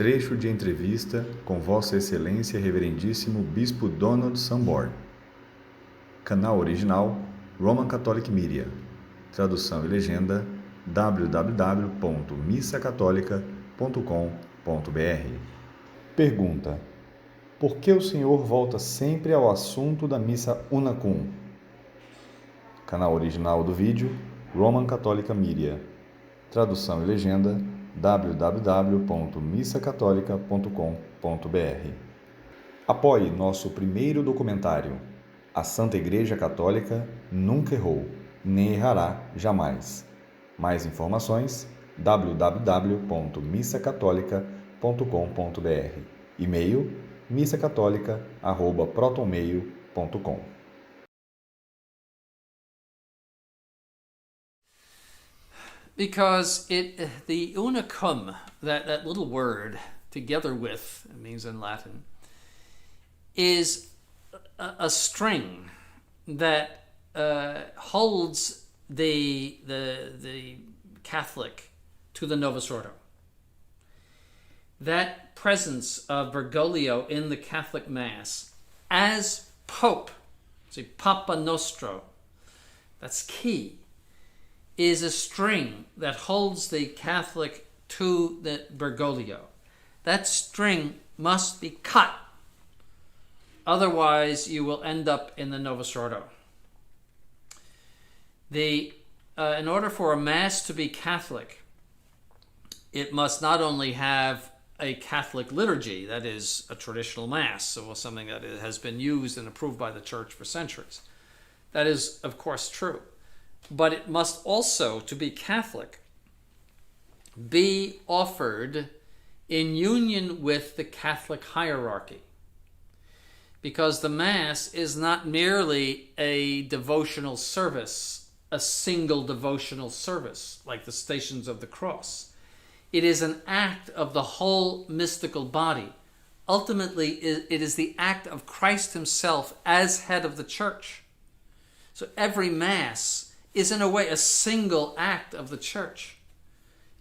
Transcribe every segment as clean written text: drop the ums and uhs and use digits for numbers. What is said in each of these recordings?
trecho de entrevista com Vossa Excelência Reverendíssimo Bispo Sanborn. Canal original Roman Catholic Media. Tradução e legenda www.missacatolica.com.br. Pergunta: por que o Senhor volta sempre ao assunto da missa unacum? Canal original do vídeo Roman Catholic Media. Tradução e legenda www.missacatolica.com.br. Apoie nosso primeiro documentário. A Santa Igreja Católica nunca errou, nem errará jamais. Mais informações www.missacatolica.com.br. E-mail missacatolica@protonmail.com. Because the unicum, that little word, together with, it means in Latin, is a string that holds the Catholic to the Novus Ordo. That presence of Bergoglio in the Catholic Mass as Pope, say Papa Nostro, that's key, is a string that holds the Catholic to the Bergoglio. That string must be cut. Otherwise, you will end up in the Novus Ordo. In order for a Mass to be Catholic, it must not only have a Catholic liturgy, that is, a traditional Mass, so something that has been used and approved by the Church for centuries. That is, of course, true. But it must also, to be Catholic, be offered in union with the Catholic hierarchy. Because the Mass is not merely a devotional service, a single devotional service, like the Stations of the Cross. It is an act of the whole mystical body. Ultimately, it is the act of Christ himself as head of the Church. So every Mass is in a way a single act of the Church,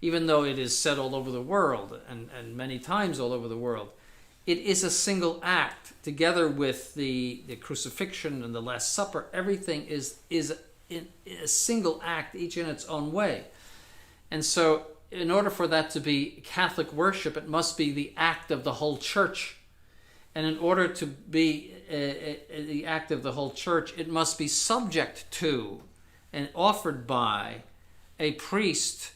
even though it is said all over the world and many times all over the world. It is a single act, together with the crucifixion and the Last Supper. Everything is in a single act, each in its own way. And so in order for that to be Catholic worship, it must be the act of the whole Church. And in order to be the act of the whole Church, it must be subject to and offered by a priest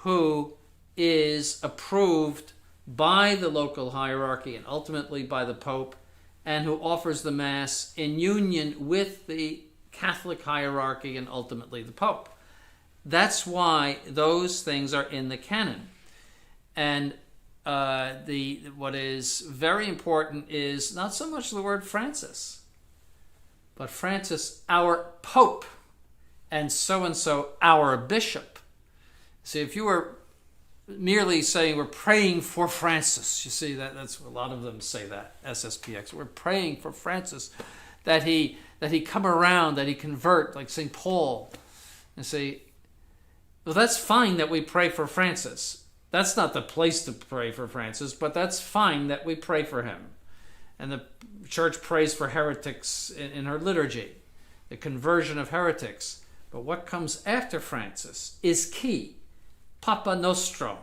who is approved by the local hierarchy and ultimately by the Pope, and who offers the Mass in union with the Catholic hierarchy and ultimately the Pope. That's why those things are in the canon. And what is very important is not so much the word Francis, but Francis, our Pope, and so our bishop. See, if you were merely saying we're praying for Francis, you see that's a lot of them say that, SSPX. We're praying for Francis, that he come around, that he convert, like St. Paul, and say, well, that's fine that we pray for Francis. That's not the place to pray for Francis, but that's fine that we pray for him. And the Church prays for heretics in her liturgy, the conversion of heretics. But what comes after Francis is key. Papa Nostro.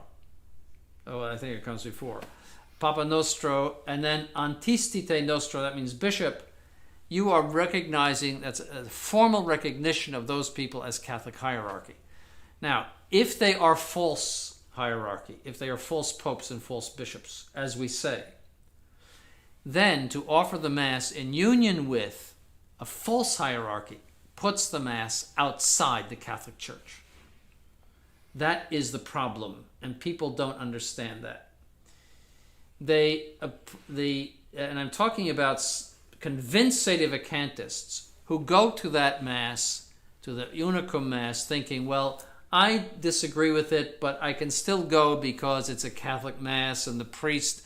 Oh, I think it comes before. Papa Nostro, and then Antistite Nostro, that means bishop. You are recognizing, that's a formal recognition of those people as Catholic hierarchy. Now, if they are false hierarchy, if they are false popes and false bishops, as we say, then to offer the Mass in union with a false hierarchy puts the Mass outside the Catholic Church. That is the problem, and people don't understand that. And I'm talking about convinced sedevacantists who go to that Mass, to the Unicum Mass, thinking, well, I disagree with it, but I can still go because it's a Catholic Mass and the priest,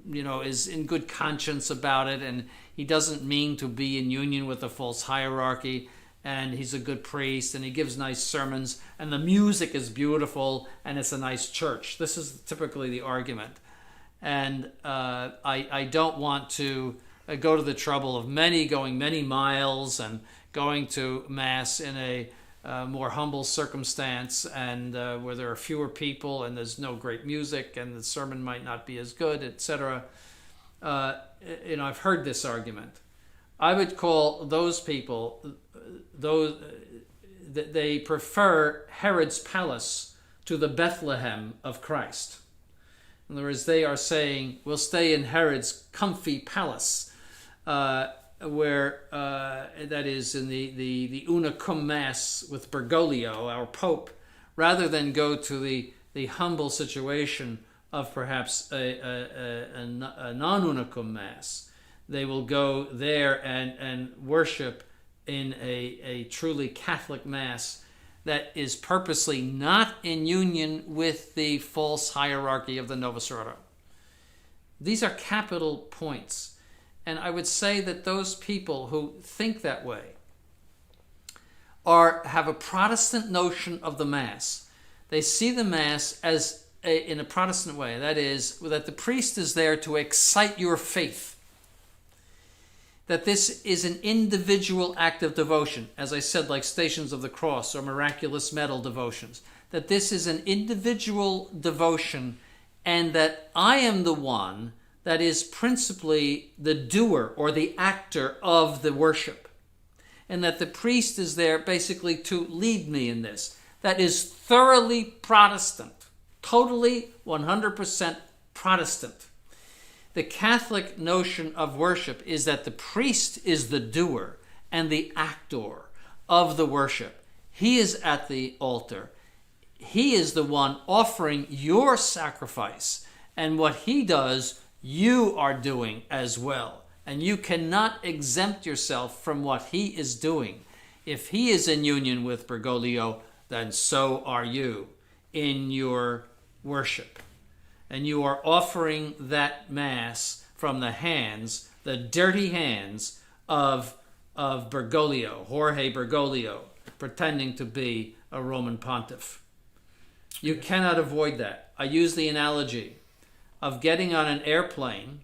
is in good conscience about it, and he doesn't mean to be in union with the false hierarchy. and he's a good priest, and he gives nice sermons, and the music is beautiful, and it's a nice church. This is typically the argument. And I don't want to go to the trouble of going many miles and going to Mass in a more humble circumstance, and where there are fewer people and there's no great music and the sermon might not be as good, etc. I've heard this argument. I would call those people, they prefer Herod's palace to the Bethlehem of Christ. In other words, they are saying, we'll stay in Herod's comfy palace, where that is in the Una Cum Mass with Bergoglio, our Pope, rather than go to the humble situation of perhaps a non-Una Cum Mass. They will go there and worship in a truly Catholic Mass that is purposely not in union with the false hierarchy of the Novus Ordo. These are capital points. And I would say that those people who think that way have a Protestant notion of the Mass. They see the Mass as in a Protestant way. That is, that the priest is there to excite your faith. That this is an individual act of devotion, as I said, like Stations of the Cross or Miraculous Medal devotions. That this is an individual devotion, and that I am the one that is principally the doer or the actor of the worship. And that the priest is there basically to lead me in this. That is thoroughly Protestant, totally 100% Protestant. The Catholic notion of worship is that the priest is the doer and the actor of the worship. He is at the altar. He is the one offering your sacrifice. And what he does, you are doing as well. And you cannot exempt yourself from what he is doing. If he is in union with Bergoglio, then so are you in your worship. And you are offering that Mass from the hands, the dirty hands of Bergoglio, Jorge Bergoglio, pretending to be a Roman pontiff. You cannot avoid that. I use the analogy of getting on an airplane.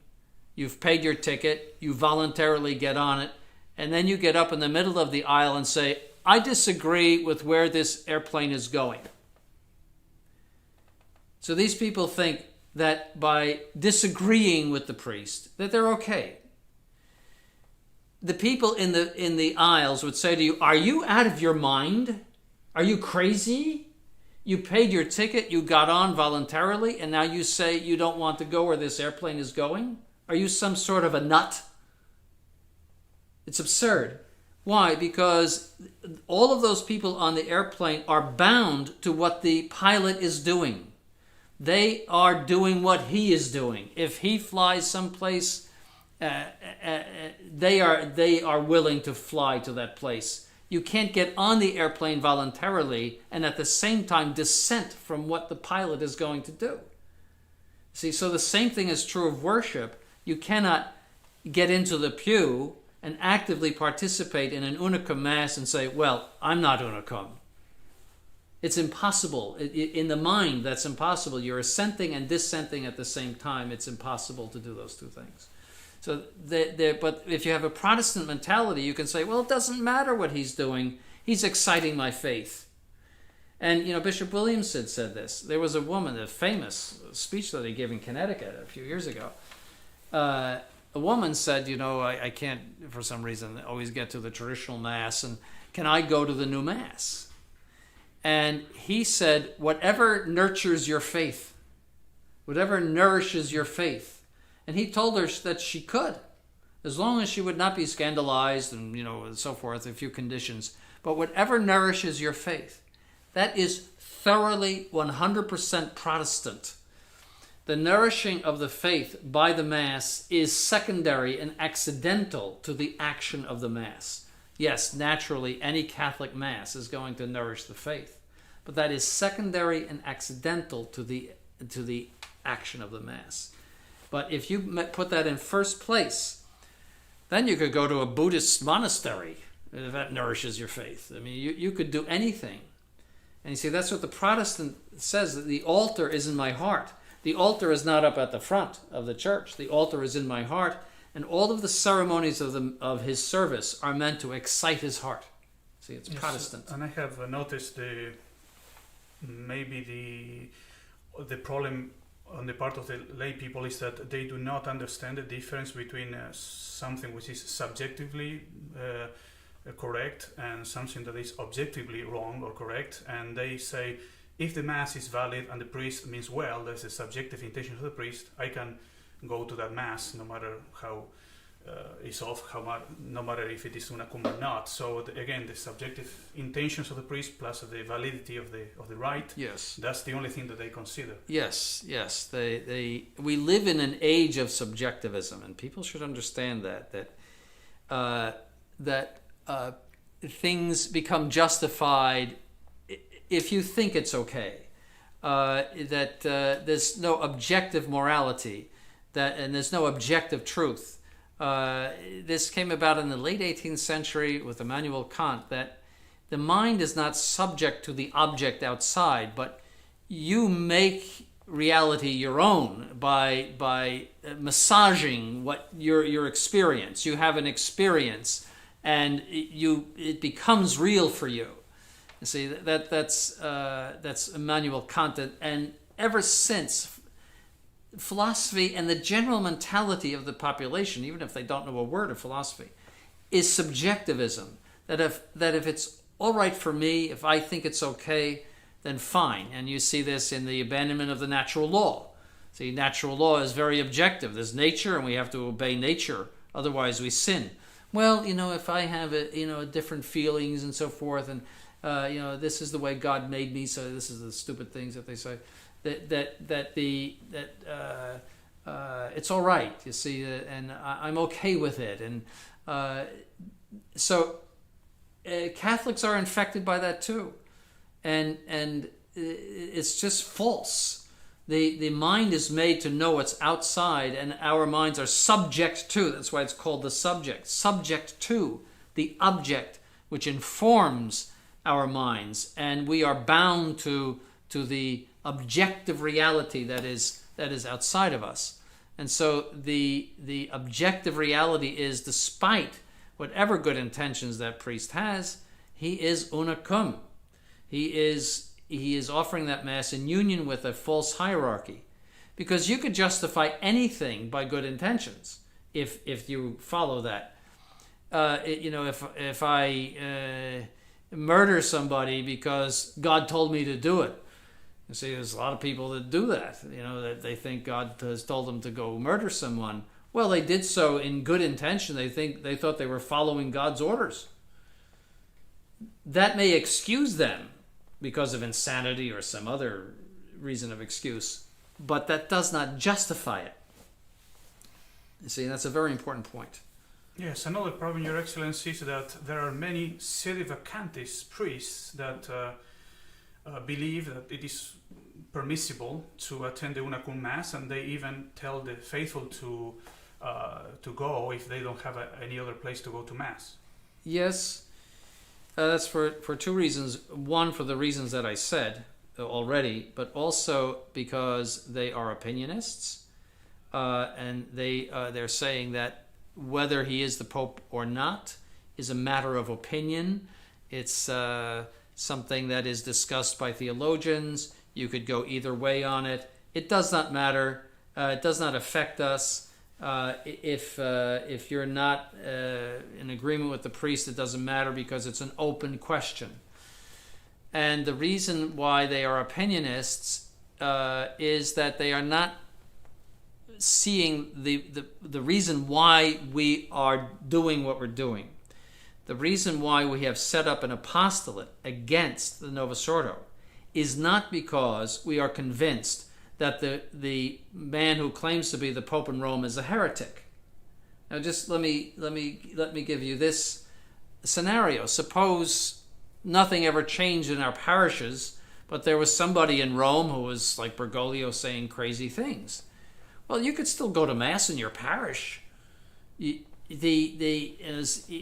You've paid your ticket, you voluntarily get on it, and then you get up in the middle of the aisle and say, I disagree with where this airplane is going. So these people think that by disagreeing with the priest, that they're okay. The people in the aisles would say to you, are you out of your mind? Are you crazy? You paid your ticket, you got on voluntarily, and now you say you don't want to go where this airplane is going? Are you some sort of a nut? It's absurd. Why? Because all of those people on the airplane are bound to what the pilot is doing. They are doing what he is doing. If he flies someplace, they are willing to fly to that place. You can't get on the airplane voluntarily and at the same time dissent from what the pilot is going to do. See, so the same thing is true of worship. You cannot get into the pew and actively participate in an unicum Mass and say, well, I'm not unicum. It's impossible. In the mind, that's impossible. You're assenting and dissenting at the same time. It's impossible to do those two things. So, but if you have a Protestant mentality, you can say, well, it doesn't matter what he's doing. He's exciting my faith. And, Bishop Williamson said this. There was a woman, a famous speech that he gave in Connecticut a few years ago. A woman said, I can't, for some reason, always get to the traditional Mass, and can I go to the new Mass? And he said, whatever nurtures your faith, whatever nourishes your faith. And he told her that she could, as long as she would not be scandalized and, and so forth, a few conditions. But whatever nourishes your faith, that is thoroughly 100% Protestant. The nourishing of the faith by the Mass is secondary and accidental to the action of the Mass. Yes, naturally, any Catholic Mass is going to nourish the faith, but that is secondary and accidental to the action of the Mass. But if you put that in first place, then you could go to a Buddhist monastery if that nourishes your faith. I mean, you could do anything. And you see, that's what the Protestant says, that the altar is in my heart. The altar is not up at the front of the church. The altar is in my heart, and all of the ceremonies of his service are meant to excite his heart. See, it's Protestant. And I have noticed maybe the problem on the part of the lay people is that they do not understand the difference between something which is subjectively correct and something that is objectively wrong or correct. And they say, if the mass is valid and the priest means well, there's a subjective intention of the priest, I can go to that mass no matter how it's off, no matter if it is una cum or not. So again, the subjective intentions of the priest plus the validity of the rite. Yes, that's the only thing that they consider. Yes. We live in an age of subjectivism, and people should understand that things become justified if you think it's okay. That there's no objective morality, and there's no objective truth. This came about in the late 18th century with Immanuel Kant, that the mind is not subject to the object outside, but you make reality your own by massaging what your experience. You have an experience, and it becomes real for you. You see, that's Immanuel Kant, and ever since, philosophy and the general mentality of the population, even if they don't know a word of philosophy, is subjectivism. That if it's all right for me, if I think it's okay, then fine. And you see this in the abandonment of the natural law. See, natural law is very objective. There's nature, and we have to obey nature, otherwise we sin. Well, if I have different feelings and so forth, and this is the way God made me, so this is the stupid things that they say. It's all right, you see, and I'm okay with it, and so Catholics are infected by that too, and it's just false. The mind is made to know what's outside, and our minds are subject to. That's why it's called the subject to the object, which informs our minds, and we are bound to the objective reality that is outside of us. And so the objective reality is, despite whatever good intentions that priest has, he is una cum. He is offering that mass in union with a false hierarchy, because you could justify anything by good intentions if you follow that. If I murder somebody because God told me to do it. You see, there's a lot of people that do that, that they think God has told them to go murder someone. Well, they did so in good intention. They thought they were following God's orders. That may excuse them because of insanity or some other reason of excuse, but that does not justify it. You see, that's a very important point. Yes, another problem, Your Excellency, is that there are many sede vacantis priests that believe that it is permissible to attend the una cum mass, and they even tell the faithful to go if they don't have any other place to go to mass. Yes, that's for two reasons. One, for the reasons that I said already, but also because they are opinionists, and they're saying that whether he is the Pope or not is a matter of opinion. It's something that is discussed by theologians. You could go either way on it. It does not matter. It does not affect us. If you're not in agreement with the priest, it doesn't matter, because it's an open question. And the reason why they are opinionists is that they are not seeing the reason why we are doing what we're doing. The reason why we have set up an apostolate against the Novus Ordo is not because we are convinced that the man who claims to be the Pope in Rome is a heretic. Now, just let me give you this scenario. Suppose nothing ever changed in our parishes, but there was somebody in Rome who was like Bergoglio, saying crazy things. Well, you could still go to Mass in your parish. It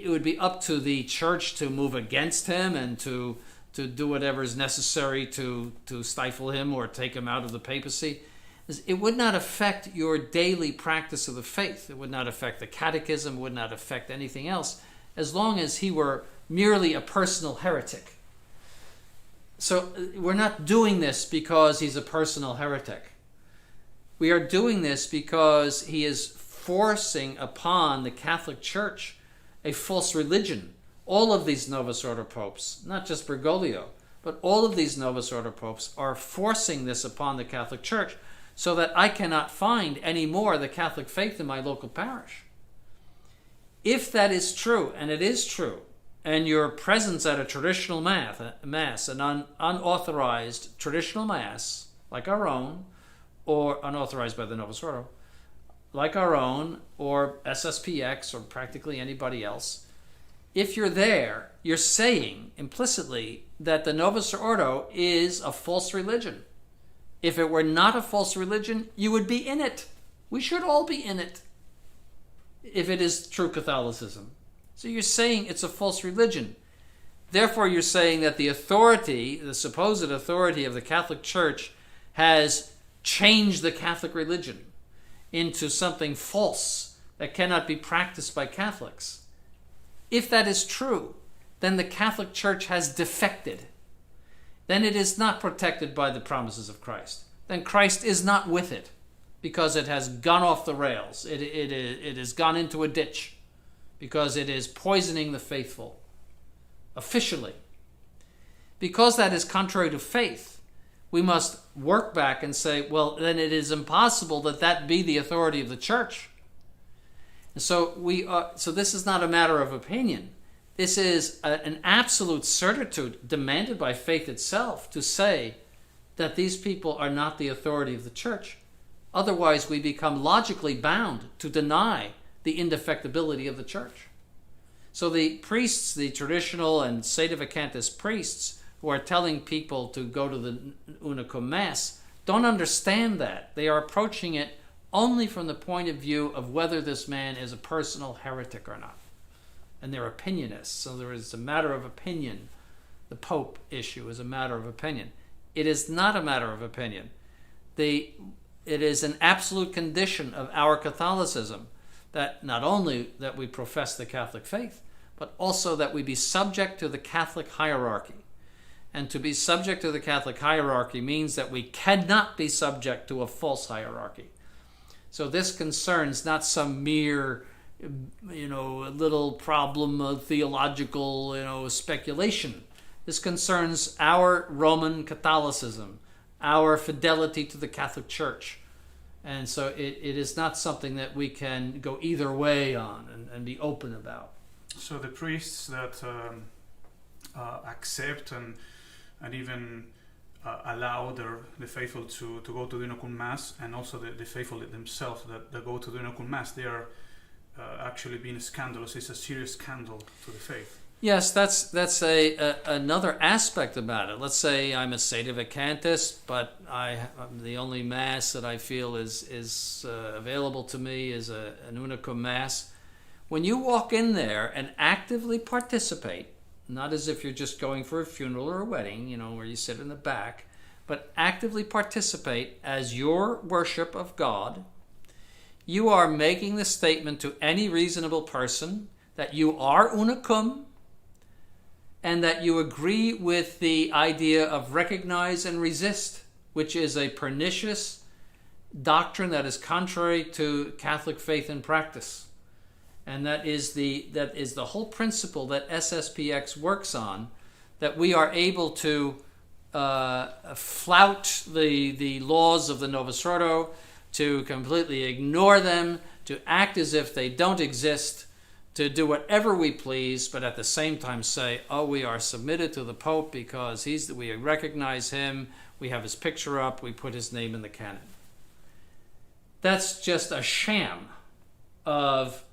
would be up to the church to move against him and to do whatever is necessary to stifle him or take him out of the papacy. is it would not affect your daily practice of the faith. It would not affect the catechism, would not affect anything else, as long as he were merely a personal heretic. So we're not doing this because he's a personal heretic. We are doing this because he is forcing upon the Catholic Church a false religion. All of these Novus Ordo popes, not just Bergoglio, but all of these Novus Ordo popes are forcing this upon the Catholic Church so that I cannot find any more the Catholic faith in my local parish. If that is true, and it is true, and your presence at a traditional mass, an unauthorized traditional mass, like our own, or unauthorized by the Novus Ordo, like our own, or SSPX, or practically anybody else, if you're there, you're saying implicitly that the Novus Ordo is a false religion. If it were not a false religion, you would be in it. We should all be in it, if it is true Catholicism. So you're saying it's a false religion. Therefore, you're saying that the authority, the supposed authority of the Catholic Church, has changed the Catholic religion into something false that cannot be practiced by Catholics. If that is true, then the Catholic Church has defected. Then it is not protected by the promises of Christ. Then Christ is not with it, because it has gone off the rails. It has gone into a ditch, because it is poisoning the faithful, officially. Because that is contrary to faith, we must work back and say, well, then it is impossible that that be the authority of the Church. And so this is not a matter of opinion. This is an absolute certitude demanded by faith itself to say that these people are not the authority of the Church. Otherwise, we become logically bound to deny the indefectibility of the Church. So the priests, the traditional and sedevacantist priests who are telling people to go to the Unicum Mass, don't understand that. They are approaching it only from the point of view of whether this man is a personal heretic or not. And they're opinionists, so there is a matter of opinion. The Pope issue is a matter of opinion. It is not a matter of opinion. It is an absolute condition of our Catholicism that not only that we profess the Catholic faith, but also that we be subject to the Catholic hierarchy. And to be subject to the Catholic hierarchy means that we cannot be subject to a false hierarchy. So this concerns not some mere little problem of theological, speculation. This concerns our Roman Catholicism, our fidelity to the Catholic Church. And so it is not something that we can go either way on and be open about. So the priests that accept and even allow the faithful to go to the Unicum Mass, and also the faithful themselves that go to the Unicum Mass, they are actually being scandalous. It's a serious scandal to the faith. Yes, that's another aspect about it. Let's say I'm a sedevacantist, but the only Mass that I feel is available to me is an Unicum Mass. When you walk in there and actively participate, not as if you're just going for a funeral or a wedding, where you sit in the back, but actively participate as your worship of God, you are making the statement to any reasonable person that you are unicum, and that you agree with the idea of recognize and resist, which is a pernicious doctrine that is contrary to Catholic faith and practice. And that is the whole principle that SSPX works on, that we are able to flout the laws of the Novus Ordo, to completely ignore them, to act as if they don't exist, to do whatever we please, but at the same time say, we are submitted to the Pope because we recognize him, we have his picture up, we put his name in the canon. That's just a sham of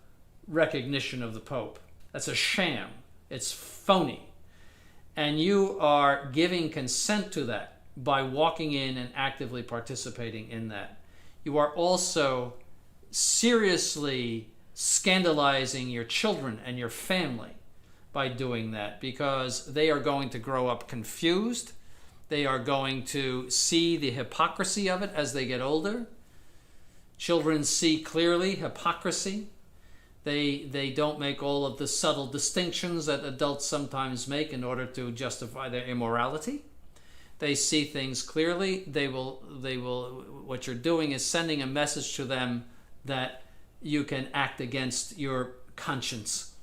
recognition of the Pope. That's a sham. It's phony. And you are giving consent to that by walking in and actively participating in that. You are also seriously scandalizing your children and your family by doing that, because they are going to grow up confused. They are going to see the hypocrisy of it as they get older. Children see clearly hypocrisy. They don't make all of the subtle distinctions that adults sometimes make in order to justify their immorality. They see things clearly. They will. What you're doing is sending a message to them that you can act against your conscience,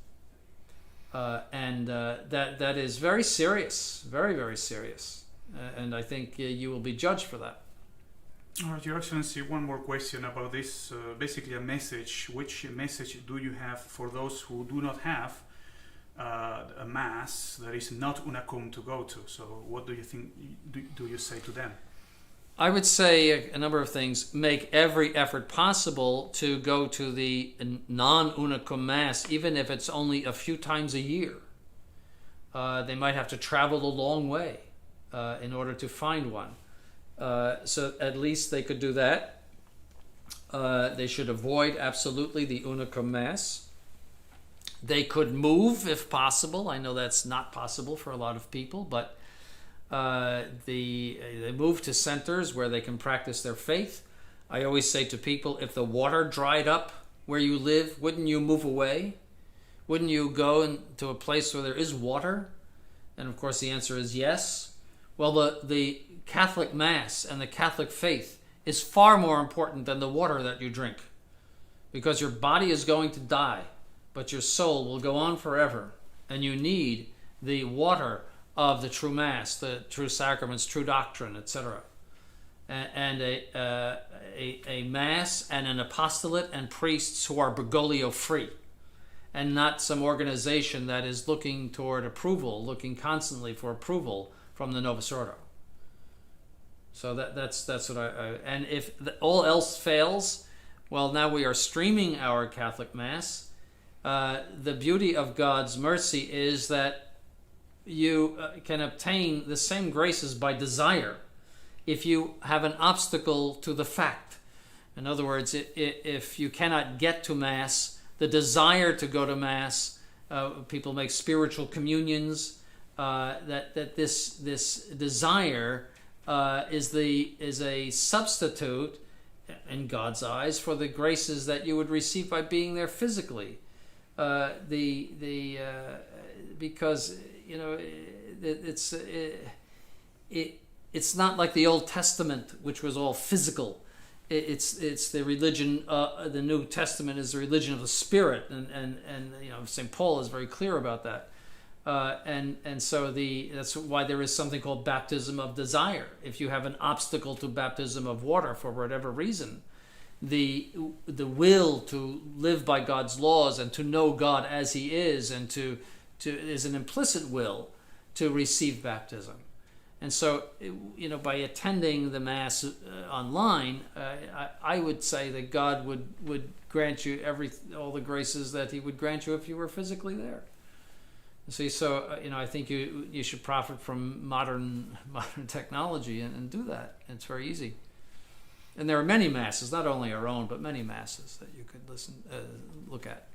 and that is very serious, very, very serious. And I think you will be judged for that. All right, Your Excellency, one more question about this. Basically, a message. Which message do you have for those who do not have a mass that is not una cum to go to? So, what do you think? Do you say to them? I would say a number of things. Make every effort possible to go to the non-una cum mass, even if it's only a few times a year. They might have to travel a long way in order to find one. So at least they could do that. They should avoid absolutely the una cum mass. They could move if possible. I know that's not possible for a lot of people, but they move to centers where they can practice their faith. I always say to people, if the water dried up where you live, wouldn't you move away? Wouldn't you go into a place where there is water? And of course the answer is yes. Well, the Catholic Mass and the Catholic faith is far more important than the water that you drink, because your body is going to die, but your soul will go on forever, and you need the water of the true Mass, the true sacraments, true doctrine, etc. And a Mass and an apostolate and priests who are Bergoglio free, and not some organization that is looking toward approval, looking constantly for approval from the Novus Ordo. So that's what I and if all else fails, well, now we are streaming our Catholic Mass. The beauty of God's mercy is that you can obtain the same graces by desire if you have an obstacle to the fact. In other words, if you cannot get to Mass, the desire to go to Mass, people make spiritual communions. That this desire is a substitute in God's eyes for the graces that you would receive by being there physically. Because it's not like the Old Testament, which was all physical. It's the religion. The New Testament is the religion of the Spirit, and St. Paul is very clear about that. And so that's why there is something called baptism of desire. If you have an obstacle to baptism of water for whatever reason, the will to live by God's laws and to know God as He is, and to is an implicit will to receive baptism. And so, by attending the Mass online, I would say that God would grant you all the graces that He would grant you if you were physically there. See, so I think you should profit from modern technology and do that. It's very easy. And there are many masses, not only our own, but many masses that you could look at.